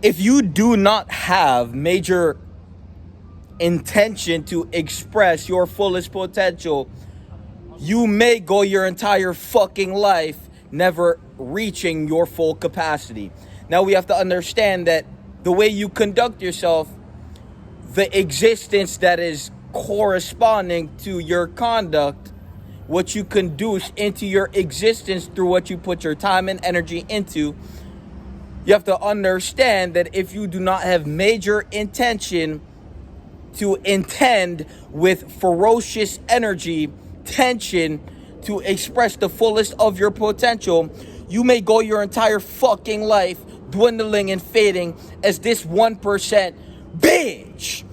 if you do not have major intention to express your fullest potential, you may go your entire fucking life never reaching your full capacity. Now we have to understand that the way you conduct yourself, the existence that is corresponding to your conduct, what you conduce into your existence through what you put your time and energy into, you have to understand that if you do not have major intention to intend with ferocious energy, tension, to express the fullest of your potential, you may go your entire fucking life dwindling and fading as this 1% bitch.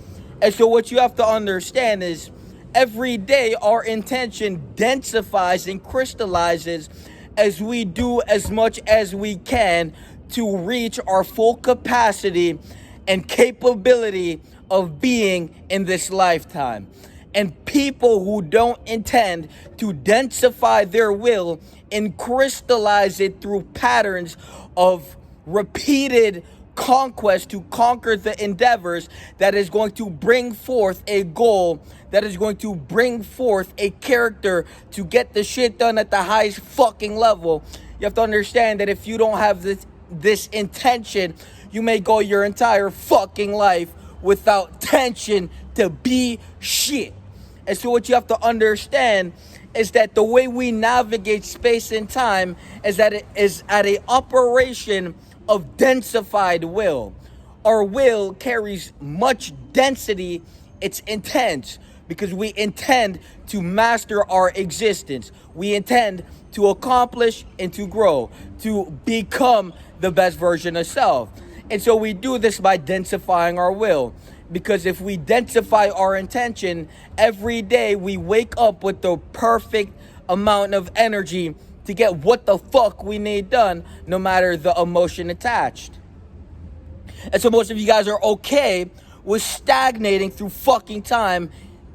And so what you have to understand is every day our intention densifies and crystallizes as we do as much as we can to reach our full capacity and capability of being in this lifetime. And people who don't intend to densify their will and crystallize it through patterns of repeated conquest to conquer the endeavors that is going to bring forth a goal, that is going to bring forth a character to get the shit done at the highest fucking level. You have to understand that if you don't have this intention, you may go your entire fucking life without tension to be shit. And so what you have to understand is that the way we navigate space and time is that it is at a operation of densified will. Our will carries much density. It's intense because we intend to master our existence. We intend to accomplish and to grow, to become the best version of self. And so we do this by densifying our will. Because if we densify our intention, every day we wake up with the perfect amount of energy to get what the fuck we need done, no matter the emotion attached. And so most of you guys are okay with stagnating through fucking time,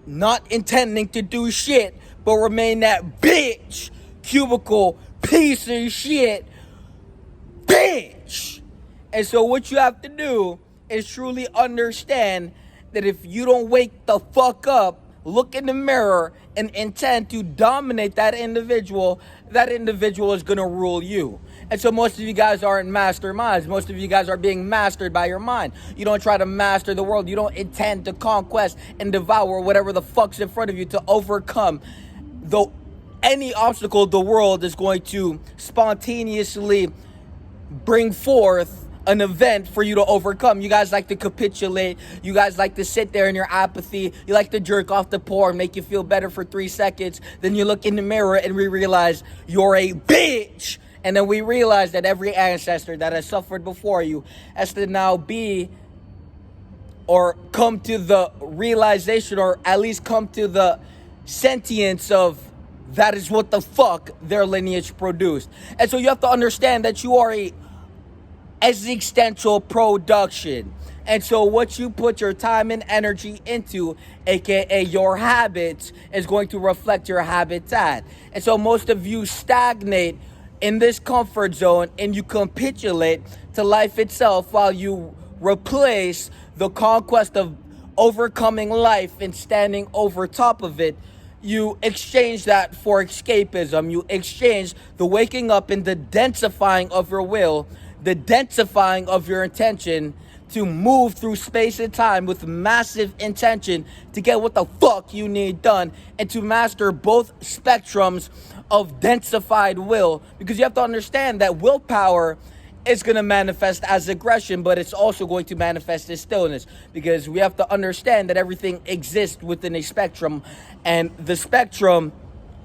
not intending to do shit, but remain that bitch, cubicle, piece of shit, bitch. And so what you have to do is truly understand that if you don't wake the fuck up, look in the mirror, and intend to dominate that individual is going to rule you. And so most of you guys aren't masterminds. Most of you guys are being mastered by your mind. You don't try to master the world. You don't intend to conquest and devour whatever the fuck's in front of you to overcome. Though any obstacle the world is going to spontaneously bring forth an event for you to overcome. You guys like to capitulate. You guys like to sit there in your apathy. You like to jerk off the porn, make you feel better for 3 seconds. Then you look in the mirror and we realize you're a bitch. And then we realize that every ancestor that has suffered before you has to now be or come to the realization, or at least come to the sentience of that is what the fuck their lineage produced. And so you have to understand that you are a existential production. And so what you put your time and energy into, aka your habits, is going to reflect your habitat. And so most of you stagnate in this comfort zone and you capitulate to life itself while you replace the conquest of overcoming life and standing over top of it. You exchange that for escapism. You exchange the waking up and the densifying of your will, the densifying of your intention to move through space and time with massive intention to get what the fuck you need done, and to master both spectrums of densified will. Because you have to understand that willpower is going to manifest as aggression, but it's also going to manifest as stillness, because we have to understand that everything exists within a spectrum, and the spectrum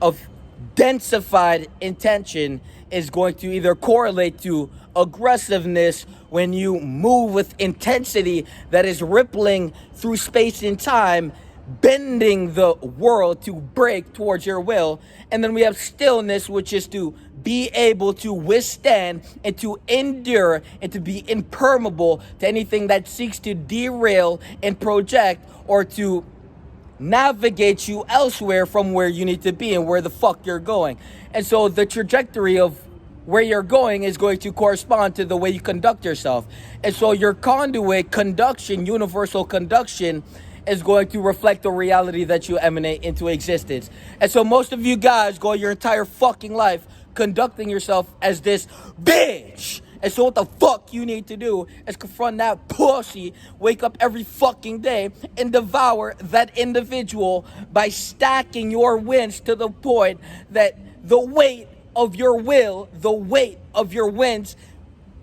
of densified intention is going to either correlate to aggressiveness when you move with intensity that is rippling through space and time, bending the world to break towards your will. And then we have stillness, which is to be able to withstand and to endure and to be impermeable to anything that seeks to derail and project or to navigate you elsewhere from where you need to be and where the fuck you're going. And so the trajectory of where you're going is going to correspond to the way you conduct yourself. And so your conduit conduction, universal conduction, is going to reflect the reality that you emanate into existence. And so most of you guys go your entire fucking life conducting yourself as this bitch. And so what the fuck you need to do is confront that pussy, wake up every fucking day, and devour that individual by stacking your wins to the point that the weight of your will, the weight of your wins,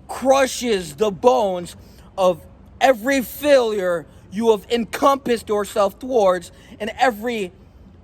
crushes the bones of every failure you have encompassed yourself towards, and every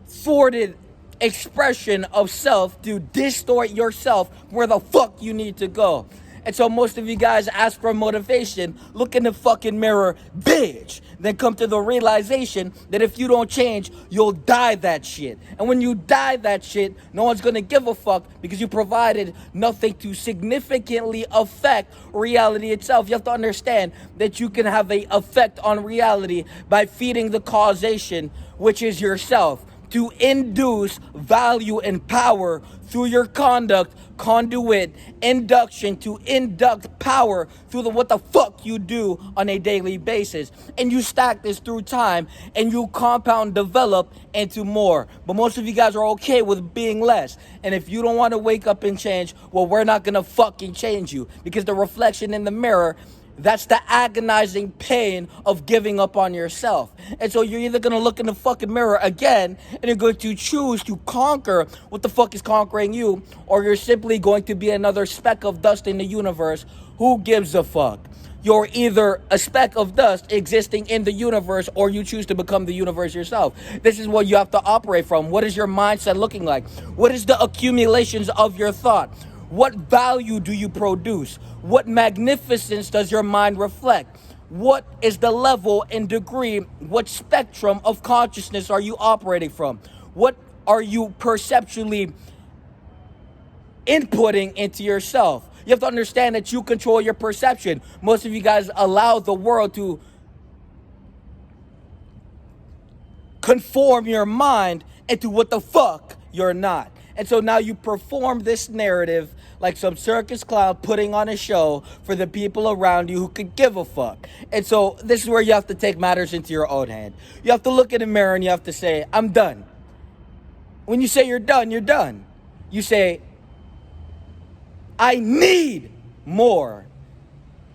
thwarted expression of self to distort yourself where the fuck you need to go. And so most of you guys ask for motivation, look in the fucking mirror, bitch, then come to the realization that if you don't change, you'll die that shit. And when you die that shit, no one's gonna give a fuck because you provided nothing to significantly affect reality itself. You have to understand that you can have an effect on reality by feeding the causation, which is yourself, to induce value and power through your conduct, conduit, induction, to induct power through the what the fuck you do on a daily basis. And you stack this through time, and you compound, develop into more. But most of you guys are okay with being less. And if you don't want to wake up and change, well, we're not gonna fucking change you, because the reflection in the mirror, that's the agonizing pain of giving up on yourself. And so you're either going to look in the fucking mirror again and you're going to choose to conquer what the fuck is conquering you, or you're simply going to be another speck of dust in the universe. Who gives a fuck? You're either a speck of dust existing in the universe, or you choose to become the universe yourself. This is what you have to operate from. What is your mindset looking like? What is the accumulations of your thought? What value do you produce? What magnificence does your mind reflect? What is the level and degree? What spectrum of consciousness are you operating from? What are you perceptually inputting into yourself? You have to understand that you control your perception. Most of you guys allow the world to conform your mind into what the fuck you're not. And so now you perform this narrative like some circus clown putting on a show for the people around you who could give a fuck. And so this is where you have to take matters into your own hand. You have to look in the mirror and you have to say, I'm done. When you say you're done, you're done. You say, I need more.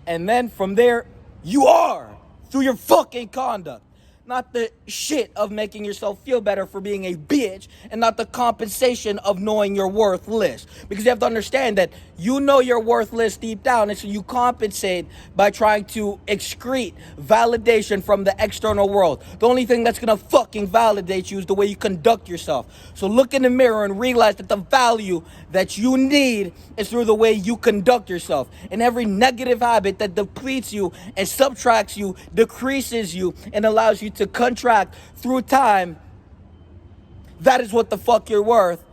And then from there, you are, through your fucking conduct. Not the shit of making yourself feel better for being a bitch, and not the compensation of knowing you're worthless. Because you have to understand that you know you're worthless deep down, and so you compensate by trying to excrete validation from the external world. The only thing that's gonna fucking validate you is the way you conduct yourself. So look in the mirror and realize that the value that you need is through the way you conduct yourself. And every negative habit that depletes you and subtracts you, decreases you, and allows you to contract through time, that is what the fuck you're worth.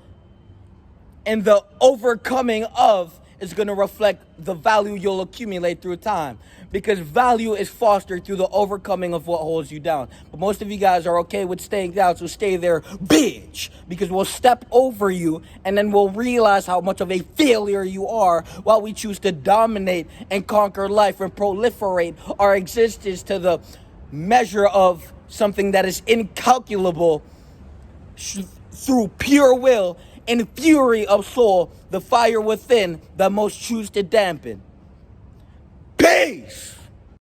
And the overcoming of is going to reflect the value you'll accumulate through time, because value is fostered through the overcoming of what holds you down. But most of you guys are okay with staying down, so stay there, bitch, because we'll step over you and then we'll realize how much of a failure you are, while we choose to dominate and conquer life and proliferate our existence to the measure of something that is incalculable through pure will and fury of soul, the fire within that most choose to dampen. Peace!